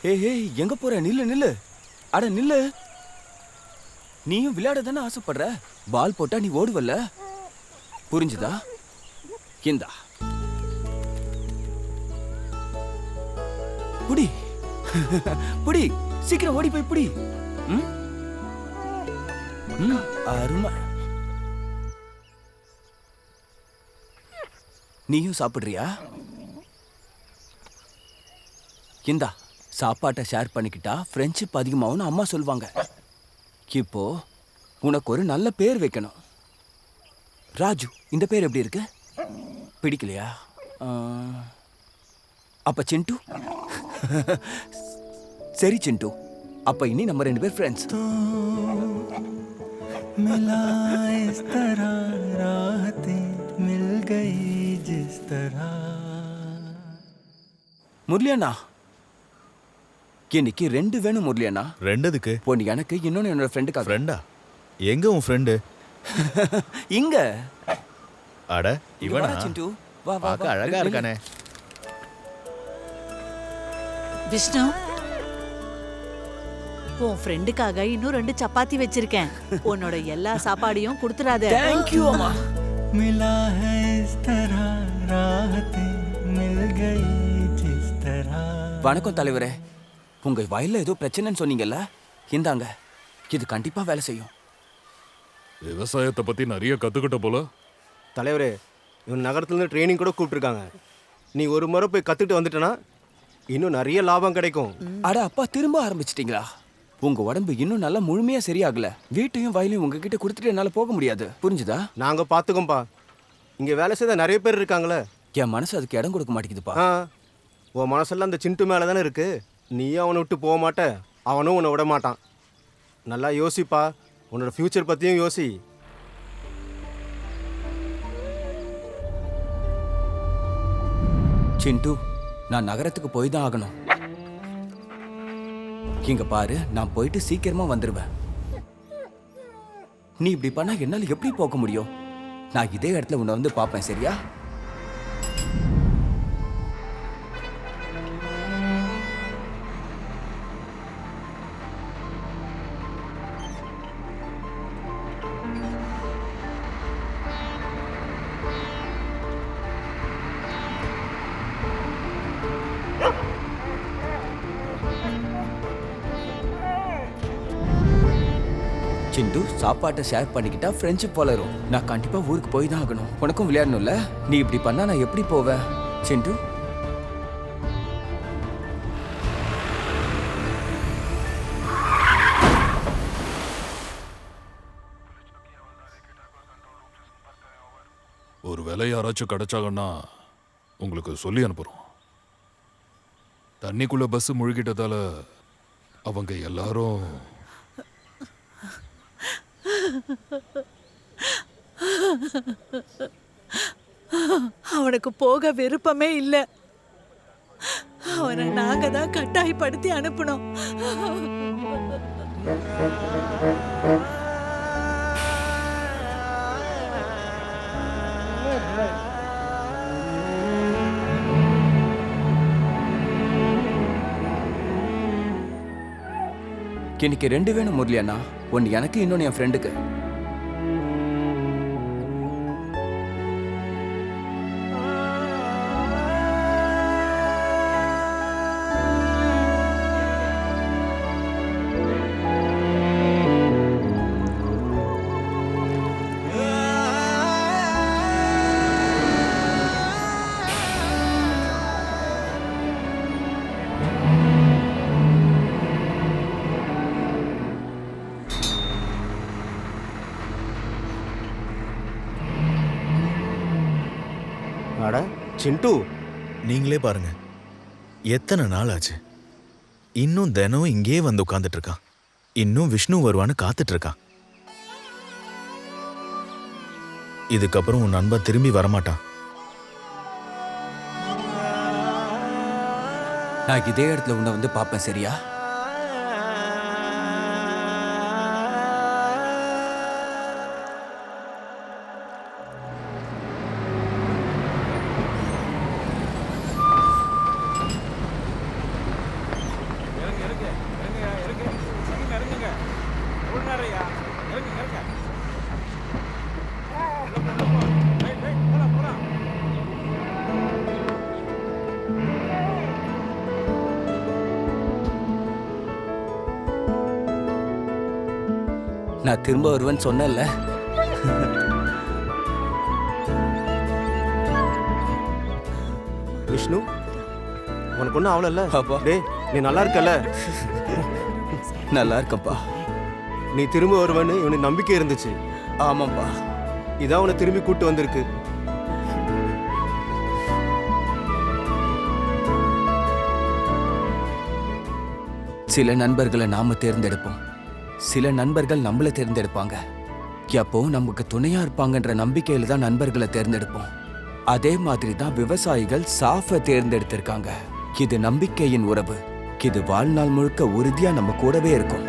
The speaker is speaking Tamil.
ஏய் எங்க போற? நில்லு நில்லு, அட நில்லு. நீயும் விளையாட தானே ஆசைப்படுற. பால் போட்டா நீ ஓடுவல்ல, புரிஞ்சுதா? இந்தா புடி. புடி, சீக்கிரம் ஓடி போய் புடி. அருமை. நீயும் சாப்பிடுறியா? இந்தா, சாப்பாட்டை ஷேர் பண்ணிக்கிட்டா ஃப்ரெண்ட்ஷிப் அதிகமாகும்னு அம்மா சொல்லுவாங்க. இப்போ உனக்கு ஒரு நல்ல பேர் வைக்கணும். ராஜு, இந்த பேர் எப்படி இருக்கு? பிடிக்கலையா? அப்ப சிண்டு. சரி சிண்டு, அப்ப இனி நம்ம 2 பேர் ஃப்ரெண்ட்ஸ். मिला इस तरह राहतें मिल गई जिस तरह. முரளியண்ணா, இன்னைக்கு 2 வேணும் முரளியண்ணா. 2 எதுக்கு? ஒன்னு எனக்கு, இன்னொன்னு என்னோட ஃப்ரெண்டுக்காக. ஃப்ரெண்டா? எங்க உன் ஃப்ரெண்டு? இங்க. அட இவனா? சிண்டு வா வா. பார்க்க அழகா இருக்கானே. விஷ்ணு, உன் ஃப்ரெண்டுக்காக இன்னும் 2 சப்பாத்தி வச்சிருக்கேன். உன்னோட எல்லா சாப்பாடையும் கொடுத்துறாத. தேங்க் யூ அம்மா. मिला है इस तरह राहतें मिल गई जिस तरह. வணக்கம் தலைவரே. உங்க வயல்ல ஏதோ பிரச்சனைன்னு சொன்னீங்கல்ல, இந்தாங்க, இது கண்டிப்பா வேலை செய்யும். விவசாயத்தை பத்தி நிறைய கத்துக்கிட்ட போல. தலைவரே, இவன் நகரத்துலேருந்து ட்ரைனிங் கூட கூப்பிட்டுருக்காங்க. நீ ஒரு முறை போய் கற்றுக்கிட்டு வந்துட்டனா இன்னும் நிறைய லாபம் கிடைக்கும். அட அப்பா, திரும்ப ஆரம்பிச்சிட்டீங்களா? உங்க உடம்பு இன்னும் நல்லா முழுமையா சரியாகல. வீட்டையும் வயலையும் உங்ககிட்ட கொடுத்துட்டு என்னால போக முடியாது, புரிஞ்சுதா? நாங்கள் பார்த்துக்கோம்பா. இங்கே வேலை செய்த நிறைய பேர் இருக்காங்களே. என் மனசு அதுக்கு இடம் கொடுக்க மாட்டேங்குதுப்பா. உன் மனசெல்லாம் அந்த சிண்டு மேலே தானே இருக்கு. நீயும் அவனை விட்டு போக மாட்ட, அவனும் உன்னை விட மாட்டான். நல்லா யோசிப்பா, உன்னோட ஃப்யூச்சர் பற்றியும் யோசி. சிண்டு, நான் நகரத்துக்கு போய் தான் ஆகணும். இங்க பாரு, நான் போயிட்டு சீக்கிரமா வந்துருவேன். நீ இப்படி பண்ணா என்னால எப்படி போக முடியும்? நான் இதே இடத்துல உன்னை வந்து பார்ப்பேன், சரியா? சிண்டு, சாப்பாட்டை ஷேர் பண்ணிக்கிட்டா ஃப்ரெண்ட்ஷிப் வளரும். நான் கண்டிப்பா ஊருக்கு போய் தான் ஆகணும். உனக்கும் விளையாடணும்ல. நீ இப்படி பண்ணா நான் எப்படி போவேன் சிண்டு? ஒரு வேலை யாராச்சும் கிடைச்சாங்கன்னா உங்களுக்கு சொல்லி அனுப்புறோம். தண்ணிக்குள்ள பஸ் முழுகிட்டதால அவங்க எல்லாரும் அவனுக்கு போக விருப்பமே இல்ல. அவனை நாங்க தான் கட்டாயப்படுத்தி அனுப்பணும். இன்னைக்கு 2 வேணும் முரளி அண்ணா. ஒன்னு எனக்கு, இன்னொன்னு என் ஃப்ரெண்டுக்கு. அட சிண்டு, நீங்களே பாருங்க, எத்தனை நாள் ஆச்சு. இன்னும் தினம் இங்கே வந்து உட்கார்ந்துட்டு இருக்கான். இன்னும் விஷ்ணு வருவான்னு காத்துட்டு இருக்கான். இதுக்கப்புறம் உன் நண்பன் திரும்பி வரமாட்டான். நான் இதே இடத்துல உன்னை வந்து பார்ப்பேன், சரியா? நான் திரும்ப வருவேன்னு சொன்னேன்ல. விஷ்ணு உனக்கு ஒன்றும் ஆகல? அப்பா. டேய் நீ நல்லா இருக்கல? நல்லா இருக்கப்பா. நீ திரும்ப வருவேன்னு இவனுக்கு நம்பிக்கை இருந்துச்சு. ஆமாப்பா. இதான் உன்னை திரும்பி கூட்டு வந்திருக்கு. சில நண்பர்களை நாம தேர்ந்தெடுப்போம், சில நண்பர்கள் நம்மளை தேர்ந்தெடுப்பாங்க. எப்போ நமக்கு துணையா இருப்பாங்கன்ற நம்பிக்கையில தான் நண்பர்களை தேர்ந்தெடுப்போம். அதே மாதிரி தான் விவசாயிகள் சாஃபை தேர்ந்தெடுத்திருக்காங்க. இது நம்பிக்கையின் உறவு. இது வாழ்நாள் முழுக்க உறுதியா நம்ம கூடவே இருக்கும்.